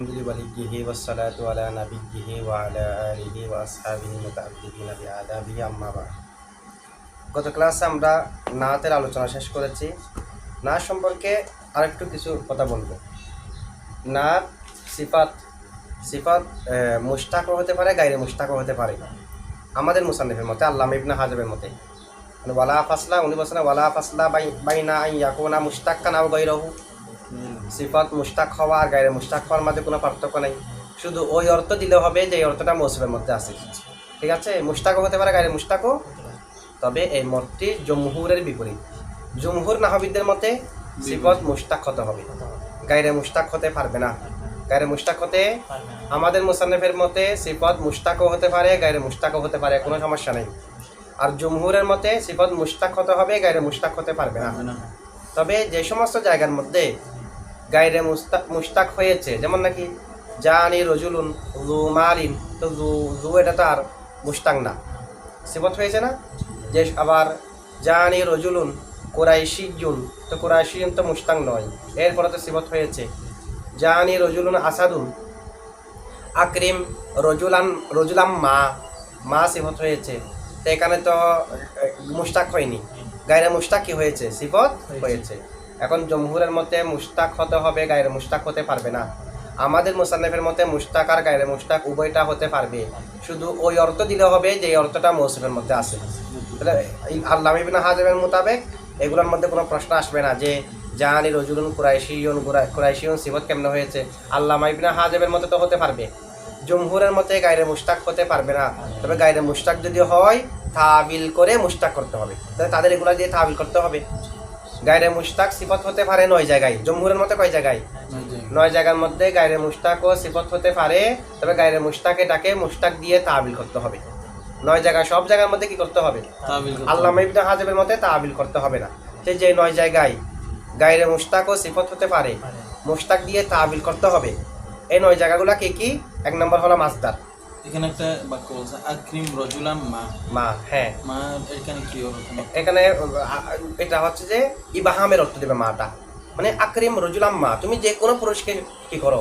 وليه والصلاة على نبيه وعلى آله وأصحابه المتعبدين بآدابه أما بعد গত ক্লাসে আমরা নাতের আলোচনা শেষ করেছি। নাত সম্পর্কে আরেকটু কিছু কথা বলবো। নাত সিফাত সিফাত মুশতাকও হতে পারে, গায়রে মুশতাকও হতে পারে। আমাদের মুসান্নিফের মতে, আল্লামা ইবনে হাজারের মতে, মানে ওয়ালা ফাসলা, উনি বলছেন ওয়ালা ফাসলা বাইনা আন ইয়াকুনা মুশতাক্কান আও গায়রাহু। সিফাত মুশতাক হওয়া আর গায়রে মুশতাক হওয়ার মাঝে কোনো পার্থক্য নেই, শুধু ওই অর্থ দিলে হবে যে এই অর্থটা মৌসুফের মধ্যে আছে। ঠিক আছে, মুশতাকও হতে পারে, গায়রে মুশতাকও। তবে এই মতটি জমহুরের বিপরীত। জমহুর নাহবিদের মতে সিফাত মুশতাক হতে হবে, গায়রে মুশতাক হতে পারবে না। গায়রে মুশতাক হতে, আমাদের মুসান্নিফের মতে সিফাত মুশতাকও হতে পারে, গায়রে মুশতাকও হতে পারে, কোনো সমস্যা নেই। আর জমহুরের মতে সিফাত মুশতাক হতে হবে, গায়রে মুশতাক হতে পারবে না। তবে যে সমস্ত জায়গার মধ্যে গায়রে মুশতাক হয়েছে, যেমন নাকি জানি রজুলুন জু মালিন, তো জু এটা তো আর মুশতাক না, সিফত হয়েছে না। যে আবার জানি রজুলুন কুরাইশিয়ুন, তো কুরাইশিয়ুন তো মুশতাক নয়, এরপরে তো সিফত হয়েছে। জানি রজুলুন আসাদুন, আকরিম রজুলাম মা সিফত হয়েছে, তো এখানে তো মুশতাক হয়নি, গায়রে মুশতাক কি হয়েছে, সিফত হয়েছে। এখন জমহুরের মতে মুশতাক হতে হবে, গায়রে মুশতাক হতে পারবে না। আমাদের মুসান্নিফের মতে মুশতাক আর গায়রে মুশতাক উভয়টা হতে পারবে, শুধু ওই অর্থ দিলে হবে যে অর্থটা মৌসুফের মধ্যে আছে। তাহলে আল্লামা ইবনে হাজারের মোতাবেক এগুলোর মধ্যে কোনো প্রশ্ন আসবে না যে জানি রজুলুন কুরাইশিয়ুন সিফত কেমনে হয়েছে। আল্লামা ইবনে হাজারের মতে তো হতে পারবে, জমহুরের মতে গায়রে মুশতাক হতে পারবে না। তবে গায়রে মুশতাক যদি হয় তাবিল করে মুশতাক করতে হবে, তাহলে তাদের এগুলা দিয়ে তাবিল করতে হবে। গায়রে মুশতাক সিফত হতে পারে 9 জায়গায়, জমহুরের মতে কয় জায়গায়, 9 জায়গার মধ্যে গায়রে মুশতাক ও সিফত হতে পারে। তবে গায়রে মুশতাকে মুশতাক দিয়ে তাবিল করতে হবে। 9 জায়গায়, সব জায়গার মধ্যে কি করতে হবে, আল্লামা ইবনে হাজারের মতে তাবিল করতে হবে না। যে 9 জায়গায় গায়রে মুশতাক ও সিফত হতে পারে, মুশতাক দিয়ে তাবিল করতে হবে। এই 9 জায়গাগুলো কি? 1 নম্বর হলো মাসদার। এখানে একটা বাক্য বলছে আকরিম রজুলাম মা, হ্যাঁ, মা এখানে কি হবে? এখানে এটা হচ্ছে যে ইবাহামের অর্থ দেবে মাটা, মানে আকরিম রজুলাম মা, তুমি যে কোনো পুরুষকে কি করো,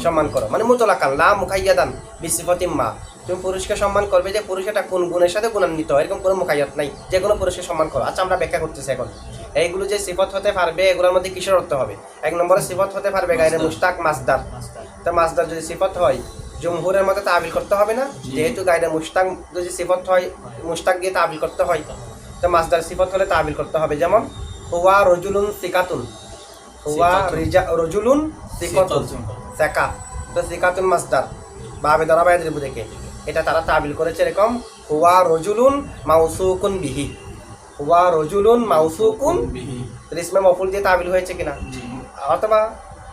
সম্মান করো, মানে মুতলাকান লা মুকাইয়াদান বিসিফাতিম মা, তুমি পুরুষকে সম্মান করবে যে পুরুষ এটা কোন গুণের সাথে গুণান্বিত, এরকম কোনো মুকাইয়াত নাই, যে কোনো পুরুষকে সম্মান করো। আচ্ছা, আমরা ব্যাখ্যা করতেছি এখন। এইগুলো যে সিফত হতে পারবে, এগুলোর মধ্যে কিসের অর্থ হবে? 1 নম্বরে সিফত হতে পারবে গায়রে মুশতাক মাসদার। তো মাসদার যদি সিফত হয়, জমহুরের মতে তাবিল করতে হবে না, যেহেতু গায়রে মুশতাক যদি সিফত হয়, মুশতাক দিয়ে তাবিল করতে হয়, তো মাসদার সিফত হলে তাবিল করতে হবে। যেমন হুয়া রজুলুন সিকাতুন, হুয়া রজুলুন সিকাতুন, সাকা, তো সিকাতুন মাসদার বাবে দরাবায় দ্রিবু দেখে এটা তারা তাবিল করেছে এরকম, হুয়া রজুলুন মাউসুকুন বিহি, হুয়া রজুলুন মাউসুকুন বিহি, ইসমে মফউল দিয়ে তাবিল হয়েছে কিনা। অথবা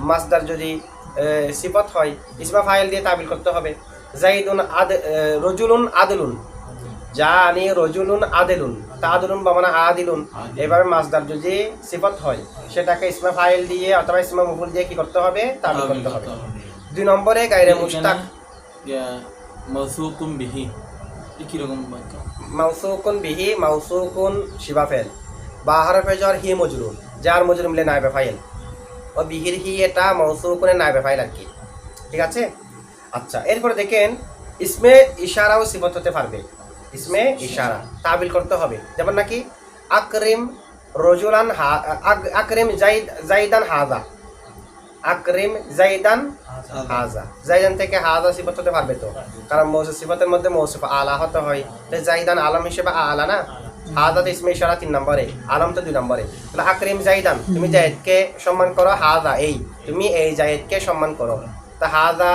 মাসদার যদি সিফত হয়, ইসমে ফাইল দিয়ে তাবিল করতে হবে। জাইদুন রজুলুন আদলুন, জানি রজুলুন আদলুন, তাদলুন বা মানে আদিলুন, এভাবে মাসদার যদি সিফত হয় সেটাকে ইসমে ফাইল দিয়ে অথবা ইসমে মফউল দিয়ে কি করতে হবে, তাবিল করতে হবে। 2 নম্বরে গায়রে মুশতাক মাউসুকুন বিহি, কি রকম বাক্য? মাউসুকুন বিহি, মাউসুকুন শিবা ফেল বা হরফে জর হি মজরুর, যার মজরুর মিলে নায়েবে ফাইল, ও বিহির হি এটা মাউসুকুনের নায়েবে ফাইল আর কি। ঠিক আছে। আচ্ছা, এরপরে দেখেন ইসমে ইশারাও সিফত হতে পারবে, ইসমে ইশারা তাবিল করতে হবে। যেমন নাকি আকরিম রজুলান আকরিম জাইদান হাজা, আকরিম জাইদান হাজা, জাইদান থেকে হাজা সিফত হতে পারবে তো, কারণ মৌসুফ সিফতের মধ্যে মৌসুফ আলা হতে হয়, তো জাইদান আলম হিসেবে আলা না, হাজা তো ইসমে ইশারা 3 নম্বরে, আলম তো 2 নম্বরে। তাহলে আকরিম জাইদান, তুমি জায়েদকে সম্মান করো, হাজা এই, তুমি এই জায়েদকে সম্মান করো, তা হাজা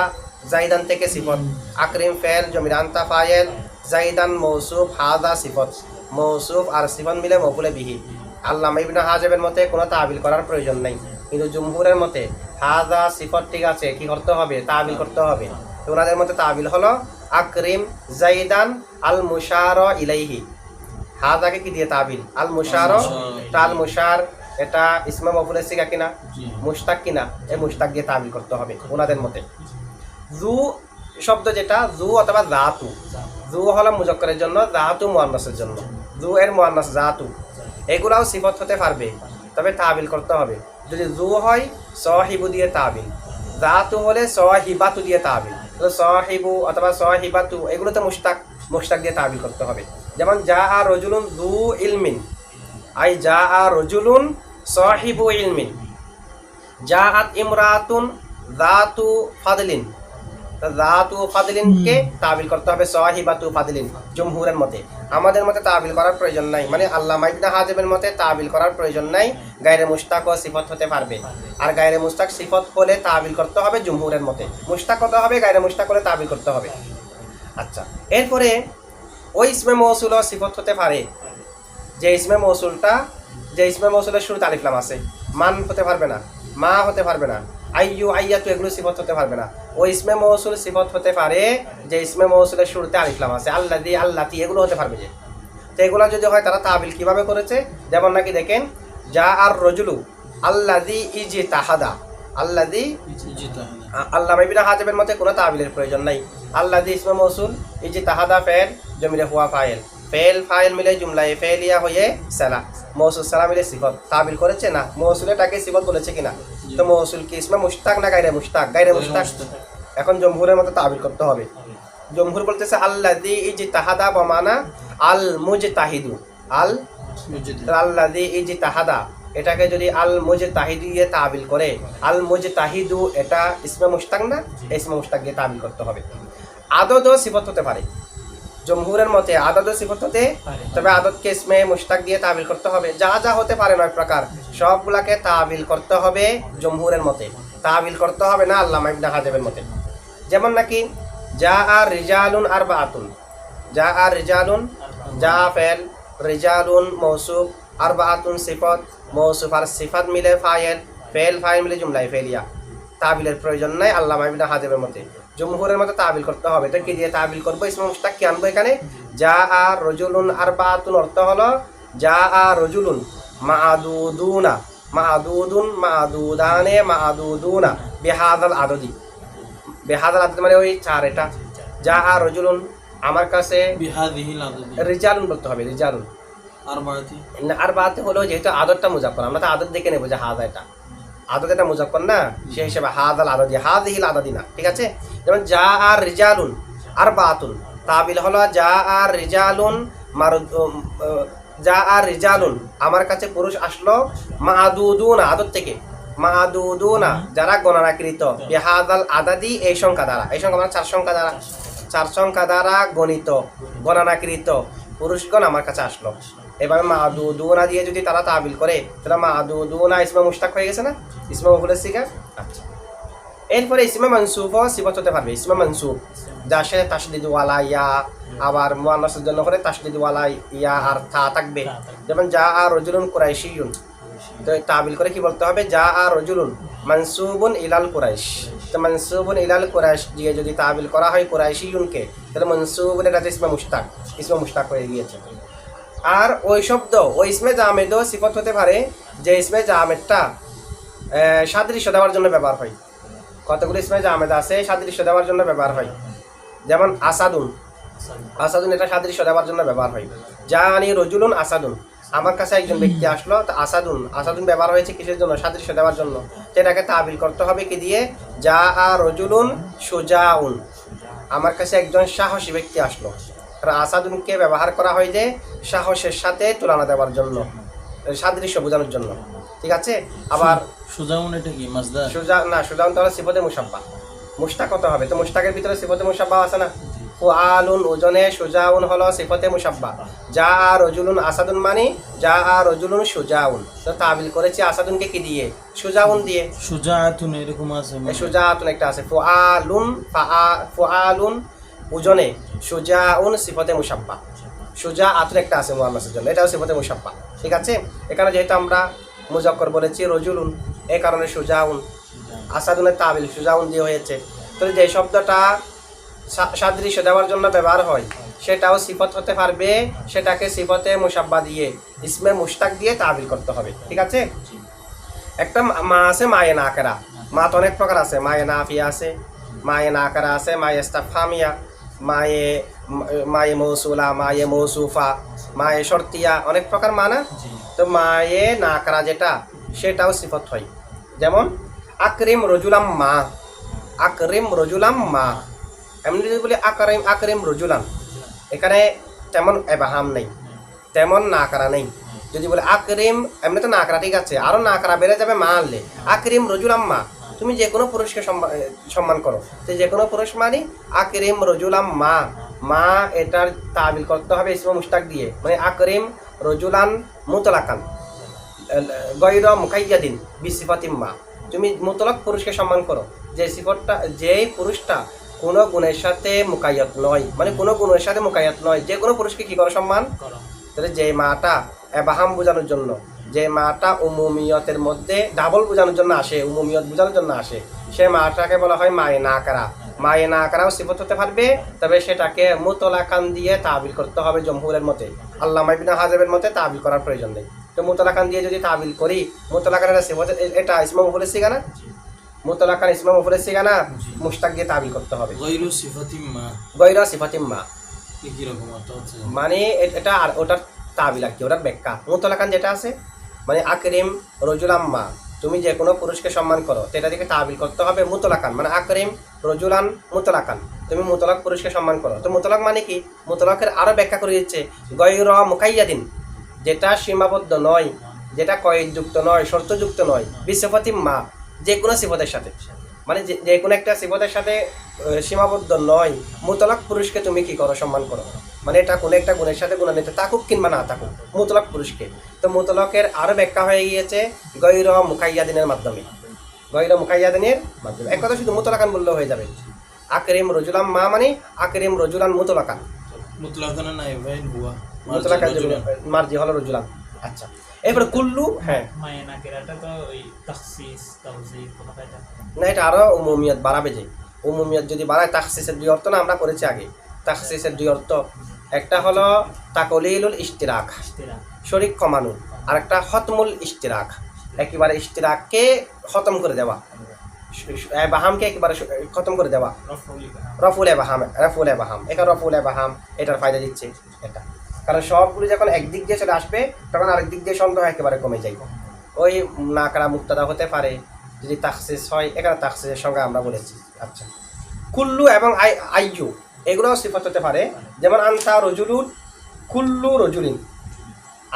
জাইদান থেকে সিফত, আকরিম ফেল, জমির আনতা ফায়েল, জাইদান মৌসুফ, হাজা সিফত, মৌসুফ আর সিফত মিলে মফুলে বিহি। আল্লামা ইবনে হাজারের মতে কোনো তাবিল করার প্রয়োজন নেই, কিন্তু জমহুরের মতে হাজা সিফত ঠিক আছে, কি করতে হবে, তাবিল করতে হবে। তো ওনাদের মতে তাবিল হলো আকরিম জাইদান আল মুশার ইলাইহি, হাজাকে কি দিয়ে তাবিল, আল মুশার, আল মুশার এটা ইসমে মফুলের সিগা কিনা, মুশতাক কিনা, এই মুশতাক দিয়ে তাবিল করতে হবে ওনাদের মতে। জু শব্দ যেটা, জু অথবা জাতু, জু হলো মুজাক্কারের জন্য, জাতু মুয়ান্নাসের জন্য, জু এর মুয়ান্নাস জাতু, এগুলাও সিফত হতে পারবে, তবে তাবিল করতে হবে। যদি জু হয় সাহিবু দিয়ে তাবিল, জাতু হলে সাহিবাতু দিয়ে তাবিল, তো সাহিবু অথবা সাহিবাতু এগুলোতে মুশতাক, মুশতাক দিয়ে তাবিল করতে হবে। যেমন জা আ রজুলুন যু ইলমিন, আই জা আ রজুলুন সাহিবু ইলমিন, জা আত ইমরাতুন জাতু ফাদলিন, জাতু ফাদলিনকে তাবিল করতে হবে সাহিবাতু ফাদলিন জমহুরের মতে। আমাদের মতে তাবিল করার প্রয়োজন নাই, মানে আল্লামা ইবনে হাজেমের মতে তাবিল করার প্রয়োজন নাই, গায়রে মুশতাক ও সিফত হতে পারবে। আর গায়রে মুশতাক সিফত হলে তাবিল করতে হবে জমহুরের মতে, মুশতাক হতে হবে, গায়রে মুশতাক হলে তাবিল করতে হবে। আচ্ছা, এরপরে ওই ইসমে মৌসুল ও সিফত হতে পারে যে ইসমে মৌসুলটা, যে ইসমে মৌসুলের শুরুতে আলিফ লাম আছে, মান হতে পারবে না, মা হতে পারবে না, আইয়ু আইয়াতু এগুলো সিফত হতে পারবে না। ওই ইসমে মৌসুল সিফত হতে পারে যে ইসমে মৌসুলের শুরুতে আলিফ লাম আছে, আল্লাযী আল্লাতী এগুলো হতে পারবে যে। তো এগুলো যদি হয় তারা তাবিল কিভাবে করেছে, যেমন নাকি দেখেন জা আর রজুলু আল্লাযী ইজতাহাদা, আল্লাযী আল্লামা ইবনে হাজেমের মতে কোনো তাবিলের প্রয়োজন নাই। আল্লাযী ইসমে মৌসুল, ইজতাহাদা ফেল, জমিরে হুয়া ফাইল, ফেল ফাইল মিলে জুমলায়ে ফেলিয়া হয়ে সালা, মৌসুল সালা মিলে সিফত। তাবিল করেছে না, মৌসুলেটাকে সিফত বলেছে কিনা। তো মৌসুল কি ইসমে মুশতাক না গায়রে মুশতাক? গায়রে মুশতাক। এখন জমহুরের মতো তাবিল করতে হবে। জমহুর বলতেছে আল্লাযী ইজতাহাদা বমানা আল মুজতাহিদু, আল্লাযী ইজতাহাদা এটাকে যদি আল মুজতাহিদু দিয়ে তাবিল করে, আল মুজতাহিদু এটা ইসমে মুশতাক না, ইসমে মুশতাক দিয়ে তাবিল করতে হবে। আদদ ও সিফত হতে পারে জমহুরের মতে, আদদ ও সিফত হতে, তবে আদদকে ইসমে মুশতাক দিয়ে তাবিল করতে হবে। যা যা হতে পারে 9 প্রকার সবগুলাকে তাবিল করতে হবে জমহুরের মতে, তাবিল করতে হবে না আল্লামা ইবনে হাজেমের মতে। যেমন নাকি জা আর রিজালুন আরবাআতুন, জা আর রিজালুন, জা ফেল, রিজালুন মৌসুফ, আরবাআতুন সিফত, মৌসুফ আর সিফাত মিলে ফাইল, ফেল ফাইল মিলে জুমলায়ে ফেলিয়া। তাবিলের প্রয়োজন নাই আল্লামা ইবনে হাজেমের মতে। জমহুরের মতে তাবিল করতে হবে। তো কি দিয়ে তাবিল করবো? ইসমে মুশতাক কি আনবো এখানে? জা আর রজুলুন আরবাআতুন অর্থ হলো জা আর রজুলুন মাআদুদুনা, মাআদুদুন মাআদুদানে মাআদুদুনা বিহাদাল আদদি, বিহাদাল আদদি মানে ওই 4, এটা জা আর রজুলুন আমার কাছে বিহাদিহিল আদদি, রিজালুন বলতে হবে, রিজালুন। আরবাআতি, আরবাআতি হলো যেহেতু আদরটা মুজাক্কর, আমরা তো আদর দেখে নেবো যে হাদা, এটা আদত এটা মুজাক্কর না, সেই হিসেবে হাদাল আদদি, হাদিহিল আদদি না, ঠিক আছে। যেমন জা আর রিজালুন আরবাআতুন, তাবিল হলো জা আর রিজালুন জা আর রিজালুন আমার কাছে পুরুষ আসলো, মাআদুদুনা আদত থেকে, মাআদুদুনা যারা গণনাকৃত, বিহাদাল আদাদি এই সংখ্যা দ্বারা, এই সংখ্যা মানে 4 সংখ্যা দ্বারা, 4 সংখ্যা দ্বারা গণিত গণনাকৃত পুরুষগণ আমার কাছে আসলো। এভাবে মাআদুদুনা দিয়ে যদি তারা তাবিল করে তাহলে মাআদুদুনা ইসমে মুশতাক হয়ে গেছে না, ইসমে মফউলের সিগা। আচ্ছা, এরপরে ইসমে মানসুব ও সিফত হতে পারবে। ইসমে মানসুব যার সাথে তাসদিদ ওয়ালা ইয়া, আবার মুআন্নাসের জন্য করে তাসদিদ ওয়ালা ইয়া আর তা থাকবে। যেমন জা আর রজুলুন কুরাইশিয়ুন, তো তাবিল করে কি বলতে হবে? জা আর রজুলুন মানসুবুন ইলাল কুরাইশ, তো মানসুবুন ইলাল কুরাইশ দিয়ে যদি তাবিল করা হয় কুরাইশিয়ুনকে, তাহলে মানসুবুন এটা ইসমে মুশতাক, ইসমে মুশতাক হয়ে গিয়েছে। আর ওই শব্দ ওই ইসমে জামেদও সিফত হতে পারে যে ইসমে জামেদটা সাদৃশ্য দেওয়ার জন্য ব্যবহার হয়। কতগুলো ইসমে জামেদ আছে সাদৃশ্য দেওয়ার জন্য ব্যবহার হয়। যেমন আসাদুন, আসাদুন এটা সাদৃশ্য দেওয়ার জন্য ব্যবহার হয়। জানি রজুলুন আসাদুন, আমার কাছে একজন ব্যক্তি আসলো, তো আসাদুন, আসাদুন ব্যবহার হয়েছে কিসের জন্য? সাদৃশ্য দেওয়ার জন্য। সেটাকে তাবিল করতে হবে কি দিয়ে? জা আ রজুলুন সুজাউন, আমার কাছে একজন সাহসী ব্যক্তি আসলো। আসাদুনকে ব্যবহার করা হয় যে সাহসের সাথে তুলনা দেওয়ার জন্য, সাদৃশ্য বোঝানোর জন্য, ঠিক আছে। আবার সুজাউন এটা কি মাসদার? সুজাউন তাহলে সিফতে মুশাব্বা, মুশতাক হতে হবে। তো মুশতাকের ভিতরে সিফতে মুশাব্বা আছে না, ফুআলুন ওজনে সুজাউন হলো সিফতে মুশাব্বা। জা আর রজুলুন আসাদুন মানে জা আর রজুলুন সুজাউন, তো তাবিল করেছি আসাদুনকে কি দিয়ে? সুজাউন দিয়ে। সুজাআতুন এরকম আছে, সুজাআতুন একটা আছে। ফুআলুন ওজনে সুজাউন সিফতে মুশাব্বা, সুজাআতুন একটা আছে মুআন্নাসের জন্য, এটাও সিফতে মুশাব্বা, ঠিক আছে। এখানে যেহেতু আমরা মুজাক্কর বলেছি রজুলুন, এই কারণে সুজাউন, আসাদুনের তাবিল সুজাউন দিয়ে হয়েছে। তো যে শব্দটা সাদৃশ্য দেওয়ার জন্য ব্যবহার হয় সেটাও সিফত হতে পারবে, সেটাকে সিফতে মুশাব্বা দিয়ে ইসমে মুশতাক দিয়ে তাবিল করতে হবে, ঠিক আছে। একটা মা আছে মায়ে নাকেরা, মা তো অনেক প্রকার আছে, মায়ে নাফিয়া আছে, মায়ে নাকেরা আছে, মায়ে ইস্তাফহামিয়া, মায়ে মৌসুলা, মায়ে মৌসুফা, মায়ে শর্তিয়া, অনেক প্রকার মা না। তো মায়ে নাকরা যেটা সেটাও সিফত হয়। যেমন আকরিম রজুলাম মা, আকরিম রজুলাম মা। এমনি যদি বলি আকরিম আকরিম রজুলান, এখানে তেমন এবাহাম নেই, তেমন না করা নেই। যদি বলে আকরিম, এমনি তো না করা ঠিক আছে, আরো না করা বেড়ে যাবে মা আনলে। আকরিম রজুলাম মা, তুমি যে কোনো পুরুষকে সম্মান করো, তো যে কোনো পুরুষ মানে আকরিম রজুলাম মা। মা এটার তাবিল করতে হবে ইসমে মুশতাক দিয়ে, মানে আকরিম রজুলান মুতলাকান গয়র মুকাইয়াদিন বিসিফাতিম মা। তুমি মুতলাক পুরুষকে সম্মান করো যে সিফতটা, যে পুরুষটা কোনো গুণের সাথে মুকাইয়াত নয়, মানে কোনো গুণের সাথে মুকাইয়াত নয়, যে কোনো পুরুষকে কি করো সম্মান। তাহলে যে মাটা এবাহাম বোঝানোর জন্য, যে মাটা উমুমিয়তের মধ্যে ডাবল বোঝানোর জন্য আসে, উমুমিয়ত বোঝানোর জন্য আসে, সে মাটাকে বলা হয় মায়ে না করা। মায়ে না করাও সিফত হতে পারবে, তবে সেটাকে মুতলাকান দিয়ে তাবিল করতে হবে জমহুরের মতে। আল্লামা ইবনে হাজারের মতে তাবিল করার প্রয়োজন নেই। তো মুতলাকান দিয়ে যদি তাবিল করি, মুতলাকান এটা সিফত, এটা ইসমে মফউলের সিগা না, মুতলাকান ইসমে মফউলের সিগা না, মুশতাক দিয়ে তাবিল করতে হবে। গায়রু সিফাতিম মা, গায়রু সিফাতিম মা কি রকম অর্থ হচ্ছে? মানে এটা আর ওটার তাবিল আর কি, ওটার ব্যাখ্যা। মুতলাকান যেটা আছে মানে আকরিম রজুলাম মা, তুমি যে কোনো পুরুষকে সম্মান করো, তো এটা থেকে তাবিল করতে হবে মুতলাকান, মানে আকরিম রজুলান মুতলাকান, তুমি মুতলাক পুরুষকে সম্মান করো। তো মুতলাক মানে কি, মুতলাকের আরো ব্যাখ্যা করে দিচ্ছে গয়র মুকাইয়াদিন, যেটা সীমাবদ্ধ নয়, যেটা কয়েদযুক্ত নয়, শর্তযুক্ত নয়, বিসিফাতিম মা, যে কোনো সিফতের সাথে, মানে যে কোনো একটা সিফতের সাথে সীমাবদ্ধ নয়। মুতলাক পুরুষকে তুমি কি করো সম্মান করো, মানে এটা কোনো একটা গুণের সাথে গুণান্বিত থাকুক কিংবা না থাকুক, মুতলাক পুরুষকে। তো মুতলাকের আরো ব্যাখ্যা হয়ে গিয়েছে গয়র মুকাইয়াদিনের মাধ্যমে, গয়র মুকাইয়াদিনের মাধ্যমে। এক কথা শুধু মুতলাকান বললেও হয়ে যাবে। আকরিম রজুলাম মা মানে আকরিম রজুলান মুতলাকান, মুতলাকান না ইভাইন হুয়া মুতলাকান মার্জি হলো রজুলান। আচ্ছা, এরপরে কুল্লু, হ্যাঁ মায়ে না কেরাটা তো ওই তাখসিস তাওজিহ কোনো কায়দা না, এটা আরো উমুমিয়ত বাড়াবে। যে উমুমিয়ত যদি বাড়ায়, তাখসিসের দুই অর্থ না আমরা করেছি আগে, তাখসিসের দুই অর্থ, একটা হলো তাকলিলুল ইশতিরাক, শরীক কমানো, আর একটা খতমুল ইশতিরাক, একেবারে ইশতিরাককে খতম করে দেওয়া, বাহামকে একেবারে খতম করে দেওয়া। রফুল বাহাম, রফুল বাহাম, এখানে রফুল বাহাম এটার ফায়দা দিচ্ছে এটা, কারণ সবগুলো যখন একদিক দিয়ে চলে আসবে তখন আরেক দিক দিয়ে সন্দেহ একেবারে কমে যায়। ওই না করা মুক্তাদা হতে পারে যদি তাখসিস হয়, এখানে তাখসিসের সঙ্গে আমরা বলেছি। আচ্ছা, কুল্লু এবং আইয়ু এগুলোও সিফত হতে পারে, যেমন আনতা রজুলুন কুল্লু রজুলিন,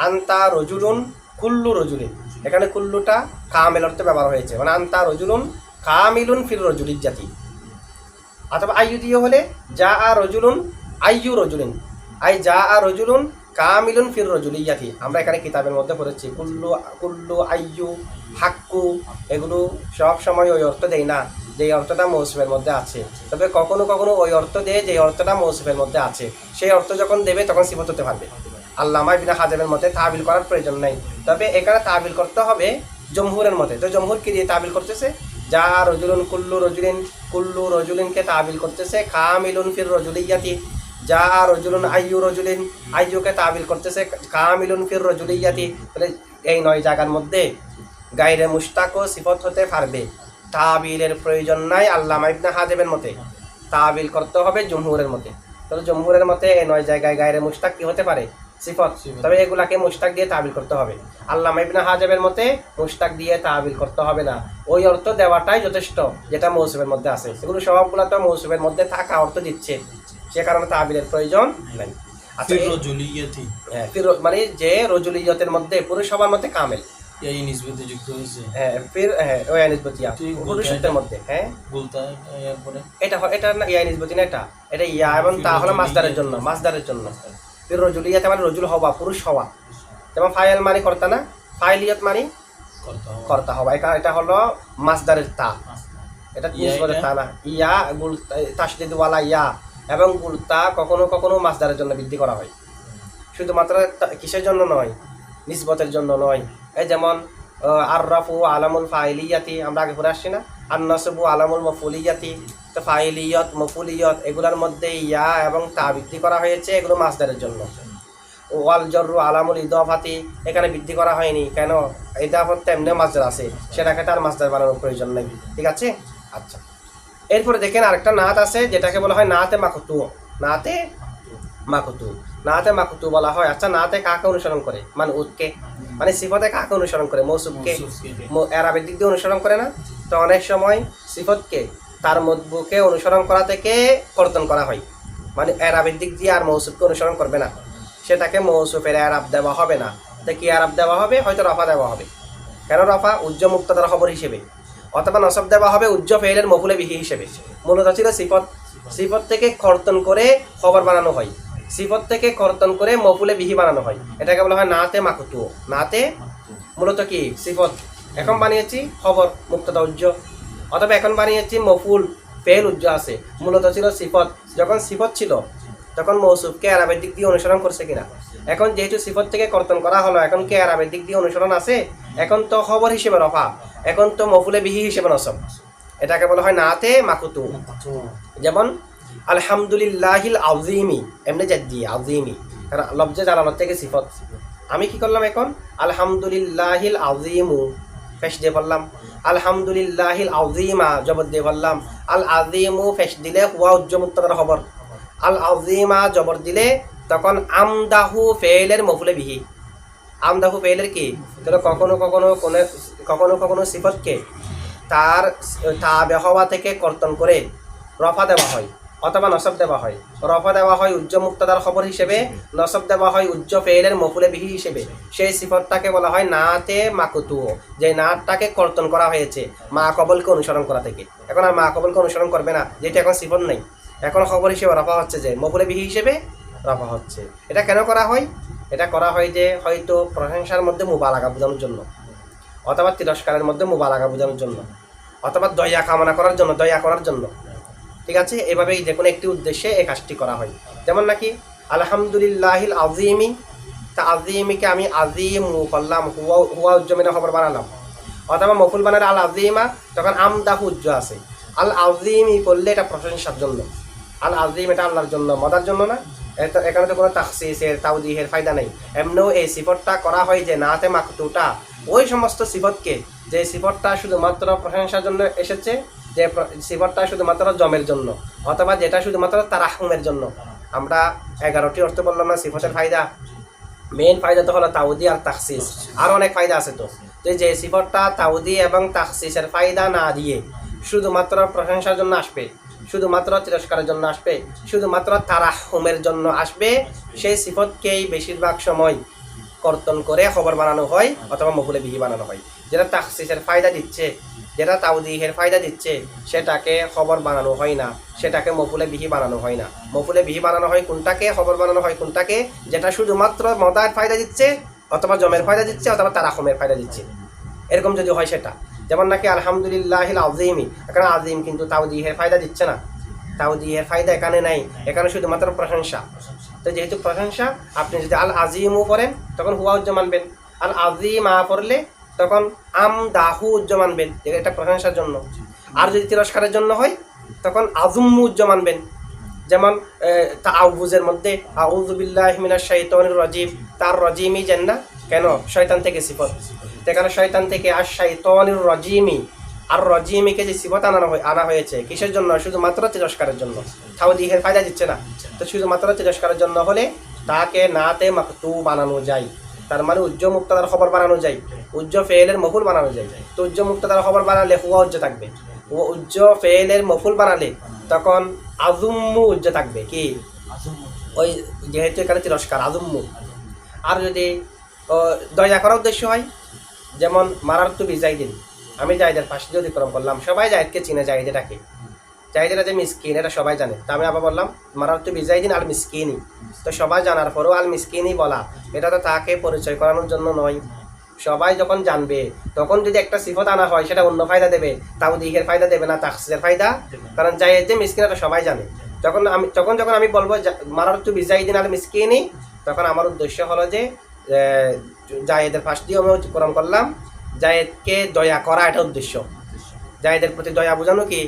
আনতা রজুলুন কুল্লু রজুলিন, এখানে কুল্লুটা কামেল অর্থে ব্যবহার হয়েছে, মানে আনতা রজুলুন কামিলুন ফির রজুলির জাতি। অথবা আইয়ু দিয়ে হলে যা আ রজুলুন আইয়ু রজুলিন, আই যা আ রজুলুন কামিলুন ফির রজুলিয়াতি। আমরা এখানে কিতাবের মধ্যে পড়েছি কুল্লু কুল্লু আইয়ু হাক্কু, এগুলো সব সময় ওই অর্থ দেয় না যে অর্থটা মৌসুমের মধ্যে আছে, তবে কখনো কখনো ওই অর্থ দেয় যে অর্থটা মৌসুমের মধ্যে আছে, সেই অর্থ যখন দেবে তখন সিফত হতে পারবে। আল্লামা ইবনে হাজারের মতে তাবিল করার প্রয়োজন নেই, তবে এখানে তাবিল করতে হবে জমহুরের মতে। তো জমহুর কি দিয়ে তাবিল করতেছে, যা রজুলুন কুল্লু রজুলিন, কুল্লু রজুলিনকে তাবিল করতেছে কামিলুন ফির রজুলিয়াতি, যা রজুলুন আইয়ু রজুলিন, আইয়ুকে তাবিল করতেছে কামিলুন ফির রজুলিয়াতি। তাহলে এই 9 জায়গার মধ্যে গায়রে মুশতাকও সিফত হতে পারবে, তাবিলের প্রয়োজন নাই আল্লামা ইবনে হাজারের মতে, তাবিল করতে হবে জমহুরের মতে। তাহলে জমহুরের মতে এই 9 জায়গায় গায়রে মুশতাক কি হতে পারে, সিফত, তবে এগুলাকে মুশতাক দিয়ে তাবিল করতে হবে। আল্লামা ইবনে হাজারের মতে মুশতাক দিয়ে তাবিল করতে হবে না, ওই অর্থ দেওয়াটাই যথেষ্ট যেটা মৌসুমের মধ্যে আছে। এগুলো সবগুলো তো মৌসুমের মধ্যে থাকা অর্থ দিচ্ছে, সে কারণে তাবিলের প্রয়োজন নাই। আচ্ছা, হ্যাঁ ফির মানে যে রজুলিয়তের মধ্যে পুরুষ সবার মধ্যে কামেল, এই নিসবতে যুক্ত হয়েছে, হ্যাঁ ফির হ্যাঁ ওই নিসবতিয়া পুরুষদের মধ্যে, হ্যাঁ বলতা এরপরে এটা না ইয়া নিসবতি না, এটা ইয়া এবং তা হলো মাসদারের জন্য, মাসদারের জন্য। ফির রজুলিয়াতে মানে রজুল হওয়া, পুরুষ হওয়া, যেমন ফাইল মানে কর্তা না, ফাইলিয়ত মানে কর্তা হওয়া, এটা হলো মাসদারের তা, এটা নিসবতের তা না। ইয়া গুল তাসদিদ ওয়ালা ইয়া এবং গুলতা কখনো কখনো মাসদারের জন্য বৃদ্ধি করা হয়, শুধুমাত্র কিসের জন্য নয়, নিসবতের জন্য নয়। এই যেমন আররাফু আলামুল ফাইলিয়াতি, আমরা আগে পড়ে আসছি না, আর নাসবু আলামুল মফুলিয়াতি। তো ফাইলিয়ত মফুলিয়ত এগুলোর মধ্যে ইয়া এবং তা বৃদ্ধি করা হয়েছে, এগুলো মাসদারের জন্য। ওয়াল জররু আলামুল ইদাফাতি, এখানে বৃদ্ধি করা হয়নি, কেন, ইদাফাত তো এমনি মাসদার আছে, সেটাকে তার মাসদার বানানোর প্রয়োজন নেই, ঠিক আছে। আচ্ছা, এরপরে দেখেন আরেকটা নাত আছে যেটাকে বলা হয় নাতে মাকুতু, নাতে মাকুতু, নাতে মাকুতু বলা হয়। আচ্ছা, নাতে কাকে অনুসরণ করে, মানে উৎকে, মানে সিফতে কাকে অনুসরণ করে, মৌসুফকে, এরাবের দিক দিয়ে অনুসরণ করে না। তো অনেক সময় সিফতকে তার মতবুকে অনুসরণ করা থেকে কর্তন করা হয়, মানে এরাবের দিক দিয়ে আর মৌসুফকে অনুসরণ করবে না, সেটাকে মৌসুফের এরাব দেওয়া হবে না। তো কি এরাব দেওয়া হবে? হয়তো রফা দেওয়া হবে। কেন রফা? উজ্জ মুক্তাদার খবর হিসেবে, অথবা নসব দেওয়া হবে উজ্জ ফেলের মফুলে বিহি হিসেবে। মূলত ছিল সিফত, সিফত থেকে কর্তন করে খবর বানানো হয়, সিফত থেকে কর্তন করে মফুলে বিহি বানানো হয়, এটাকে বলা হয় নাতে মাকুতু। নাতে মূলত কি সিফত, এখন বানিয়েছি খবর মুক্তাদা উজ্জ, অথবা এখন বানিয়েছি মফুল ফেল উজ্জ আছে, মূলত ছিল সিফত। যখন সিফত ছিল তখন মৌসুফকে আরবের দিক দিয়ে অনুসরণ করছে কিনা? এখন যেহেতু সিফত থেকে কর্তন করা হলো, এখন কি আরবের দিক দিয়ে অনুসরণ আছে? এখন তো খবর হিসেবে রফা, এখন তো মফুলে বিহি হিসেবে নসব, এটাকে বলা হয় নাতে মাকুতু। যেমন আলহামদুলিল্লাহিল আযীমি, এমনি জাদ্দি আযীমি, কারণ লফজে জালালত থেকে সিফত। আমি কি করলাম এখন? আলহামদুলিল্লাহিল আযীমু ফেশ দিয়ে বললাম, আলহামদুলিল্লাহিল আযীমা জবর দিয়ে বললাম। আল আযীমু ফেশ দিলে হুয়া উজ্জ মুক্তাদার খবর, আল আযীমা জবর দিলে তখন আমদাহু ফেলের মফুলে বিহি। আমদাহু ফেলের কি? তাহলে কখনো কখনো সিফতকে তার তাবে হওয়া থেকে কর্তন করে রফা দেওয়া হয় অথবা নসব দেওয়া হয়। রফা দেওয়া হয় উজ্জ মুক্তাদার খবর হিসেবে, নসব দেওয়া হয় উজ্জ ফেলের মফুলে বিহি হিসেবে। সেই সিফতটাকে বলা হয় নাতে মাকুতু, যে নাটটাকে কর্তন করা হয়েছে মা কবলকে অনুসরণ করা থেকে। এখন আর মা কবলকে অনুসরণ করবে না, যেটা এখন সিফত নেই, এখন খবর হিসেবে রফা হচ্ছে, যে মফুলে বিহি হিসেবে রফা হচ্ছে। এটা কেন করা হয়? এটা করা হয় যে হয়তো প্রশংসার মধ্যে মুবালাগা বোঝানোর জন্য, অথবা তিরস্কারের মধ্যে মুবালাগা বোঝানোর জন্য, অথবা দয়া কামনা করার জন্য, দয়া করার জন্য। ঠিক আছে, এভাবেই যে কোনো একটি উদ্দেশ্যে এই কাজটি করা হয়। যেমন নাকি আলহামদুলিল্লাহিল আযীমি, তা আযীমিকে আমি আযীমু করলাম, হুয়া উজ্জমিনা খবর বানালাম, অথবা মফুল বানালে আল আযীমা, তখন আমদাহু উজ্জ আছে। আল আযীমি করলে এটা প্রশংসার জন্য, আল আযীম এটা আল্লাহর জন্য, মদার জন্য না। এখানে তো কোনো তাখসিসের তাওদীহের ফায়দা নেই। এমনিও এই সিফতটা করা হয় যে নাতে মাকতুটা, ওই সমস্ত সিফতকে যে সিফতটা শুধুমাত্র প্রশংসার জন্য এসেছে, যে সিফতটা শুধুমাত্র জমের জন্য, অথবা যেটা শুধুমাত্র তারাহুমের জন্য। আমরা 11টি অর্থ বললাম না সিফতের ফায়দা। মেইন ফায়দা তো হলো তাওদি আর তাখসিস, আর অনেক ফায়দা আছে। তো যে সিফতটা তাওদি এবং তাখসিসের ফায়দা না দিয়ে শুধুমাত্র প্রশংসার জন্য আসবে, শুধুমাত্র তিরস্কারের জন্য আসবে, শুধুমাত্র তারাহুমের জন্য আসবে, সেই সিফতকেই বেশিরভাগ সময় কর্তন করে খবর বানানো হয় অথবা মফুলে বিহি বানানো হয়। যেটা তাখসিসের ফায়দা দিচ্ছে, যেটা তাওদীহের ফায়দা দিচ্ছে, সেটাকে খবর বানানো হয় না, সেটাকে মফুলে বিহি বানানো হয় না। মফুলে বিহি বানানো হয় কোনটাকে? খবর বানানো হয় কোনটাকে? যেটা শুধুমাত্র মদার ফায়দা দিচ্ছে, অথবা জমের ফায়দা দিচ্ছে, অথবা তারাহুমের ফায়দা দিচ্ছে, এরকম যদি হয় সেটা। যেমন নাকি আলহামদুলিল্লাহিল আযীমি, এখানে আযীম কিন্তু তাওদীহের ফায়দা দিচ্ছে না, তাওদীহের ফায়দা এখানে নাই, এখানে শুধুমাত্র প্রশংসা। তো যেহেতু প্রশংসা, আপনি যদি আল আযীমু পড়েন তখন হুয়া উজ্জ মানবেন, আল আযীমা পড়লে তখন আমদাহু উজ্জ মানবেন, এটা প্রশংসার জন্য। আর যদি তিরস্কারের জন্য হয় তখন আযুম্মু উজ্জ মানবেন। যেমন তাআউযের মধ্যে আউযু বিল্লাহি মিনাশ শাইতানির রাজিম, তার রাজিমই জান্নাহ, কেন? শয়তান থেকে সিফত, এখানে শয়তান থেকে আর শাইতানির রাজিমি, আর রাজিমিকে যে সিফত আনা হয়েছে কিসের জন্য? শুধুমাত্র তিরস্কারের জন্য, তাওদীহের ফায়দা দিচ্ছে না। তো শুধুমাত্র তিরস্কারের জন্য হলে তাকে নাতে মাকতু বানানো যায়, তার মানে উজ্জ মুক্তাদার খবর বানানো যায়, উজ্জ ফেলের মফুল বানানো যায়। তো উজ্জ মুক্তাদার খবর বানালে হুয়া উজ্জ থাকবে, উজ্জ ফেলের মফুল বানালে তখন আযুম্মু উজ্জ থাকবে। কি? ওই যেহেতু এখানে তিরস্কার আযুম্মু। আর যদি দয়া করার উদ্দেশ্য হয়, যেমন মারারতু বিজাইদিন, আমি জাহিদের পাশে দিয়ে অতিক্রম করলাম, সবাই জাহিদকে চিনে, জাহিদেটাকে, জাহিদেরা যে মিসকিন এটা সবাই জানে। তা আমি আবার বললাম মারারতু বিজাইদিন আল মিসকিনি, তো সবাই জানার পরেও আল মিসকিনি বলা, এটা তো তাকে পরিচয় করানোর জন্য নয়। সবাই যখন জানবে তখন যদি একটা সিফত আনা হয়, সেটা অন্য ফায়দা দেবে, তাওদীহের ফায়দা দেবে না, তাখসিসের ফায়দা। কারণ জাহিদ যে মিসকিন এটা সবাই জানে। যখন আমি বলবো মারারতু বিজাইদিন আল মিসকিনি, তখন আমার উদ্দেশ্য হলো যে জাহিদের পাশ দিয়ে আমি অতিক্রম করলাম, জায়েদকে দয়া করা, এটা উদ্দেশ্য, জায়েদের প্রতি দয়া বোঝানো। কি?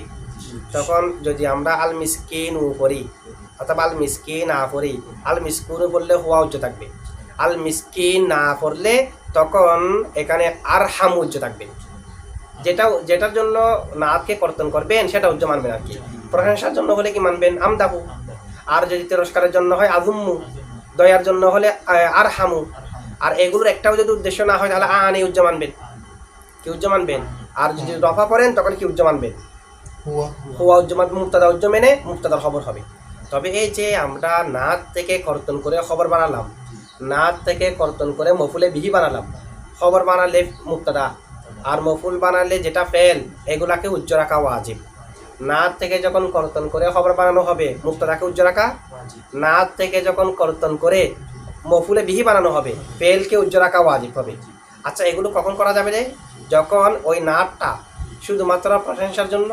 তখন যদি আমরা আল মিসকিনু পড়ি অথবা আল মিসকিন না পড়ি, আল মিসকুনু পড়লে হুয়া উজ্জ থাকবে, আল মিসকিন না পড়লে তখন এখানে আর হাম উজ্জ থাকবে। যেটার জন্য নাতকে কর্তন করবেন সেটা উজ্জ মানবেন আর কি। প্রশংসার জন্য হলে কি মানবেন? আমদাহু। আর যদি তিরস্কারের জন্য হয় আযুম্মু, দয়ার জন্য হলে আর হামু। আর এগুলোর একটাও যদি উদ্দেশ্য না হয় তাহলে আনে উজ্জ মানবেন। কি উজ্জ মানবেন? আর যদি রফা করেন তখন কি উজ্জ মানবেন? হুয়া উজ্জমাত মুক্তাদা উজ্জম এনে মুক্তাদার খবর হবে। তবে এই যে আমরা নাত থেকে কর্তন করে খবর বানালাম, নাত থেকে কর্তন করে মফুলে বিহি বানালাম, খবর বানালে মুক্তাদা আর মফুল বানালে যেটা ফেল, এগুলাকে উজ্জ রাখা ওয়াজিব। নাত থেকে যখন কর্তন করে খবর বানানো হবে, মুক্তাদাকে উজ্জ রাখা। নাত থেকে যখন কর্তন করে মফুলে বিহি বানানো হবে, ফেলকে উজ্জ রাখা ওয়াজিব হবে। আচ্ছা, এগুলো কখন করা যাবে রে? যখন ওই নাতটা শুধুমাত্র প্রশংসার জন্য,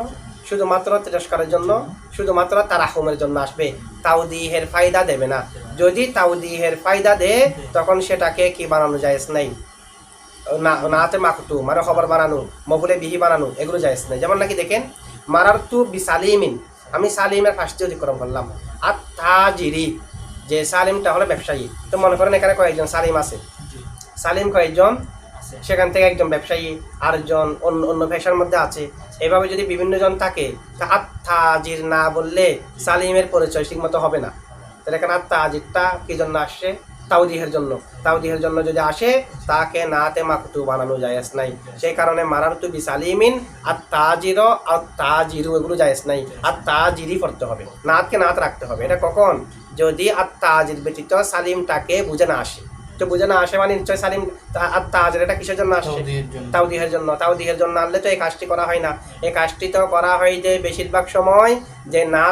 শুধুমাত্র তিরস্কারের জন্য, শুধুমাত্র তারাহুমের জন্য আসবে, তাওদিহের ফায়দা দেবে না। যদি তাওদিহের ফায়দা দেয় তখন সেটাকে কি বানানো জায়েজ নাই, নাতে মাকতু মানে খবর বানানো, মফুলে বিহি বানানো, এগুলো জায়েজ নাই। যেমন নাকি দেখেন, মারারতু বিসালিমিন, আমি সালিমের ফার্স্টে অতিক্রম করলাম। আর তাজিরি, যে সালিমটা হলো ব্যবসায়ী। তো মনে করেন এখানে কয়েকজন সালিম আছে, জি সালিম কয়েকজন, আছে সেখান থেকে একজন ব্যবসায়ী, আরেকজন অন্য অন্য পেশার মধ্যে আছে। এভাবে যদি বিভিন্ন জন থাকে, তা আত্মাজির না বললে সালিমের পরিচয় ঠিক মতো হবে না। তাহলে এখানে আত্মাজিরটা কি জন্য আসছে? তাওদিহের জন্য। তাওদিহের জন্য যদি আসে, তাকে নাতে মাকতু বানানো জায়েজ নাই। সেই কারণে মারারতু বিসালিমিন আত্তাজির আত্তাজিরু এগুলো জায়েজ নাই, আত্তাজিরি পড়তে হবে, নাতকে নাত রাখতে হবে। এটা কখন? যদি আত্তাজির ব্যতীত সালিমটাকে বুঝে না আসে। তো বুঝে না আসে মানে নিশ্চয় সালিম আত্তাজির এটা কিসের জন্য আসছে? তাওদিহের জন্য। তাওদিহের জন্য আনলে তো এই কাজটি করা হয় না। এই কাজটি তো করা হয় যে বেশিরভাগ সময় যে না